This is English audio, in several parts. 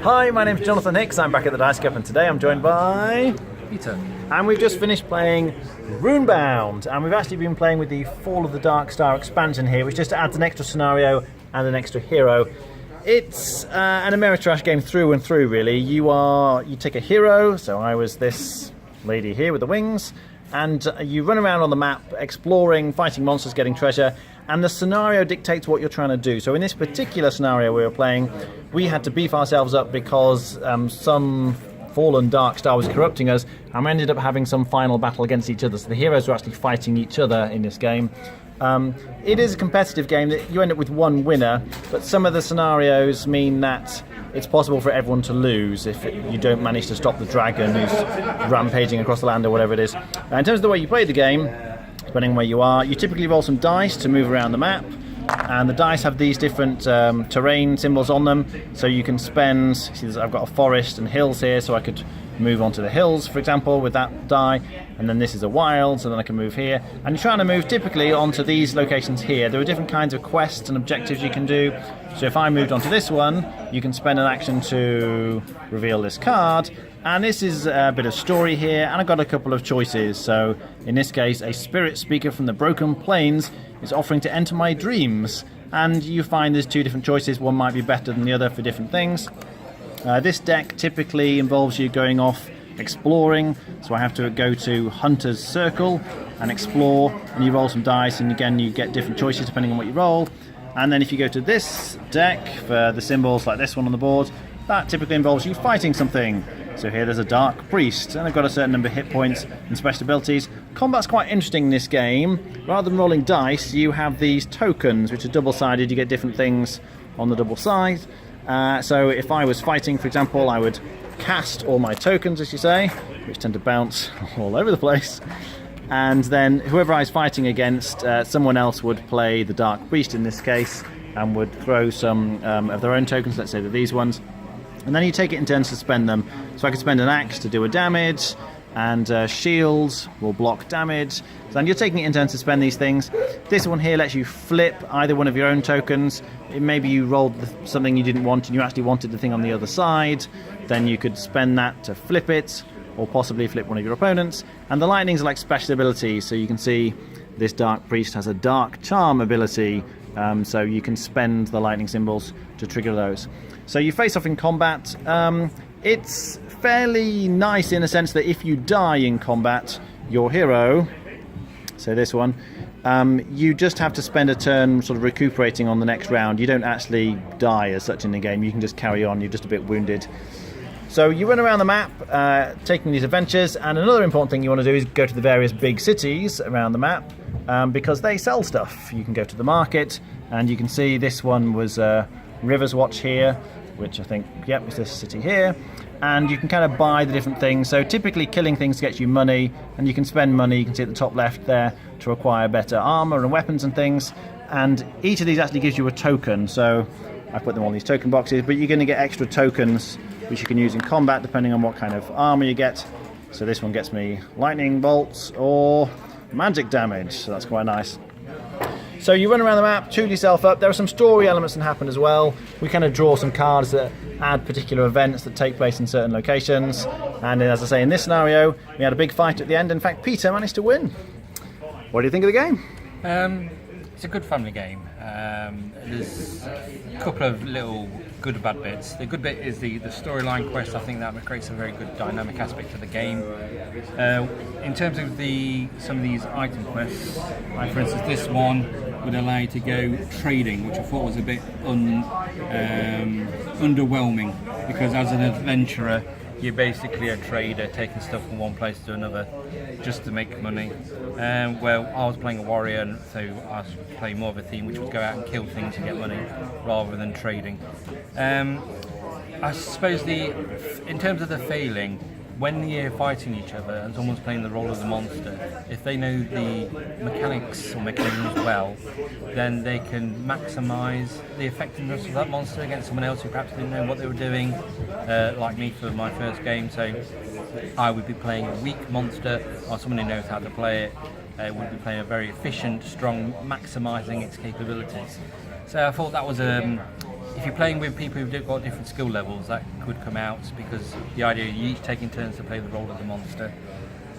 Hi, my name's Jonathan Hicks, I'm back at the Dice Cup and today I'm joined by... Peter. And we've just finished playing Runebound, and we've actually been playing with the Fall of the Dark Star expansion here, which just adds an extra scenario and an extra hero. It's an Ameritrash game through and through, really. You take a hero, so I was this lady here with the wings, and you run around on the map exploring, fighting monsters, getting treasure, and the scenario dictates what you're trying to do. So in this particular scenario we were playing, we had to beef ourselves up because some fallen dark star was corrupting us, and we ended up having some final battle against each other. So the heroes were actually fighting each other in this game. It is a competitive game that you end up with one winner, but some of the scenarios mean that it's possible for everyone to lose if you don't manage to stop the dragon who's rampaging across the land or whatever it is. In terms of the way you play the game, depending on where you are, you typically roll some dice to move around the map, and the dice have these different terrain symbols on them, so you can spend, see I've got a forest and hills here, so I could move onto the hills, for example, with that die, and then this is a wild, so then I can move here, and you're trying to move typically onto these locations here. There are different kinds of quests and objectives you can do, so if I moved onto this one, you can spend an action to reveal this card, and this is a bit of story here, and I've got a couple of choices. So in this case, a spirit speaker from the broken plains is offering to enter my dreams, and you find there's two different choices. One might be better than the other for different things. This deck typically involves you going off exploring, so I have to go to Hunter's Circle and explore, and you roll some dice, and again you get different choices depending on what you roll. And then if you go to this deck for the symbols like this one on the board, that typically involves you fighting something. So here there's a Dark Priest, and I've got a certain number of hit points and special abilities. Combat's quite interesting in this game. Rather than rolling dice, you have these tokens, which are double-sided. You get different things on the double side. So if I was fighting, for example, I would cast all my tokens, as you say, which tend to bounce all over the place. And then whoever I was fighting against, someone else would play the Dark Priest in this case, and would throw some of their own tokens, let's say they're these ones. And then you take it in turns to spend them. So I could spend an axe to do a damage, and shields will block damage. So then you're taking it in turns to spend these things. This one here lets you flip either one of your own tokens. Maybe you rolled something you didn't want and you actually wanted the thing on the other side. Then you could spend that to flip it, or possibly flip one of your opponents. And the lightnings are like special abilities. So you can see this Dark Priest has a Dark Charm ability. So you can spend the lightning symbols to trigger those. So you face off in combat. It's fairly nice in the sense that if you die in combat, your hero, so this one, you just have to spend a turn sort of recuperating on the next round. You don't actually die as such in the game. You can just carry on. You're just a bit wounded. So you run around the map taking these adventures, and another important thing you want to do is go to the various big cities around the map because they sell stuff. You can go to the market, and you can see this one was River's Watch here, which I think, yep, is this city here. And you can kind of buy the different things. So typically killing things gets you money, and you can spend money, you can see at the top left there, to acquire better armor and weapons and things. And each of these actually gives you a token. So I put them on these token boxes, but you're going to get extra tokens which you can use in combat depending on what kind of armor you get. So this one gets me lightning bolts or magic damage, so that's quite nice. So you run around the map, choose yourself up. There are some story elements that happen as well. We kind of draw some cards that add particular events that take place in certain locations. And as I say, in this scenario, we had a big fight at the end. In fact, Peter managed to win. What do you think of the game? It's a good family game. There's a couple of little good and bad bits. The good bit is the storyline quest. I think that creates a very good dynamic aspect to the game. In terms of some of these item quests, like for instance this one would allow you to go trading, which I thought was a bit underwhelming, because as an adventurer you're basically a trader taking stuff from one place to another just to make money. Well, I was playing a warrior, and so I was playing more of a theme which was go out and kill things and get money rather than trading. I suppose in terms of the failing, when you're fighting each other and someone's playing the role of the monster, if they know the mechanics or mechanisms well, then they can maximise the effectiveness of that monster against someone else who perhaps didn't know what they were doing, like me for my first game. So I would be playing a weak monster, or someone who knows how to play it would be playing a very efficient, strong, maximising its capabilities. So I thought that was if you're playing with people who've got different skill levels, that could come out, because the idea is you each taking turns to play the role of the monster.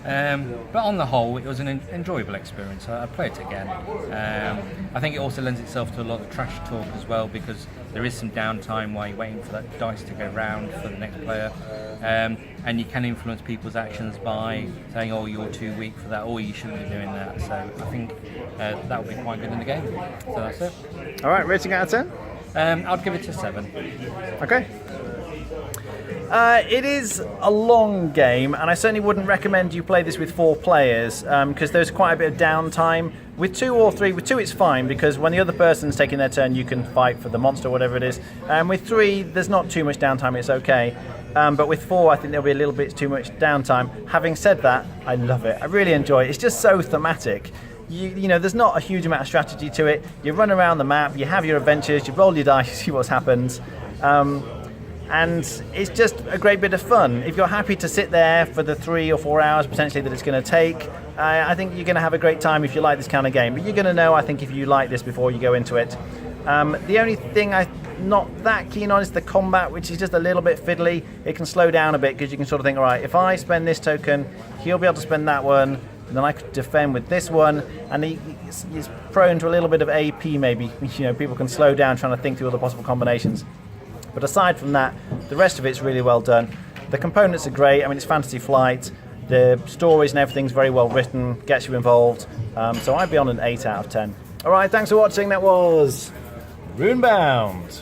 But on the whole, it was an enjoyable experience. I'd play it again. I think it also lends itself to a lot of trash talk as well, because there is some downtime while you're waiting for that dice to go round for the next player. And you can influence people's actions by saying, oh, you're too weak for that, or you shouldn't be doing that. So I think that would be quite good in the game. So that's it. All right, rating out of 10? I'd give it a 7. Okay. It is a long game, and I certainly wouldn't recommend you play this with 4 players, because there's quite a bit of downtime. With 2 or 3, with 2 it's fine, because when the other person's taking their turn, you can fight for the monster, whatever it is. With 3, there's not too much downtime, it's okay. But with 4, I think there'll be a little bit too much downtime. Having said that, I love it. I really enjoy it. It's just so thematic. You know, there's not a huge amount of strategy to it. You run around the map, you have your adventures, you roll your dice, see what's happened. And it's just a great bit of fun. If you're happy to sit there for the 3 or 4 hours potentially that it's going to take, I think you're going to have a great time if you like this kind of game. But you're going to know, I think, if you like this before you go into it. The only thing I'm not that keen on is the combat, which is just a little bit fiddly. It can slow down a bit, because you can sort of think, all right, if I spend this token, he'll be able to spend that one, and then I could defend with this one, and he's prone to a little bit of AP maybe. You know, people can slow down trying to think through all the possible combinations. But aside from that, the rest of it's really well done. The components are great. I mean, it's Fantasy Flight. The stories and everything's very well written, gets you involved. So I'd be on an 8 out of 10. All right, thanks for watching. That was Runebound.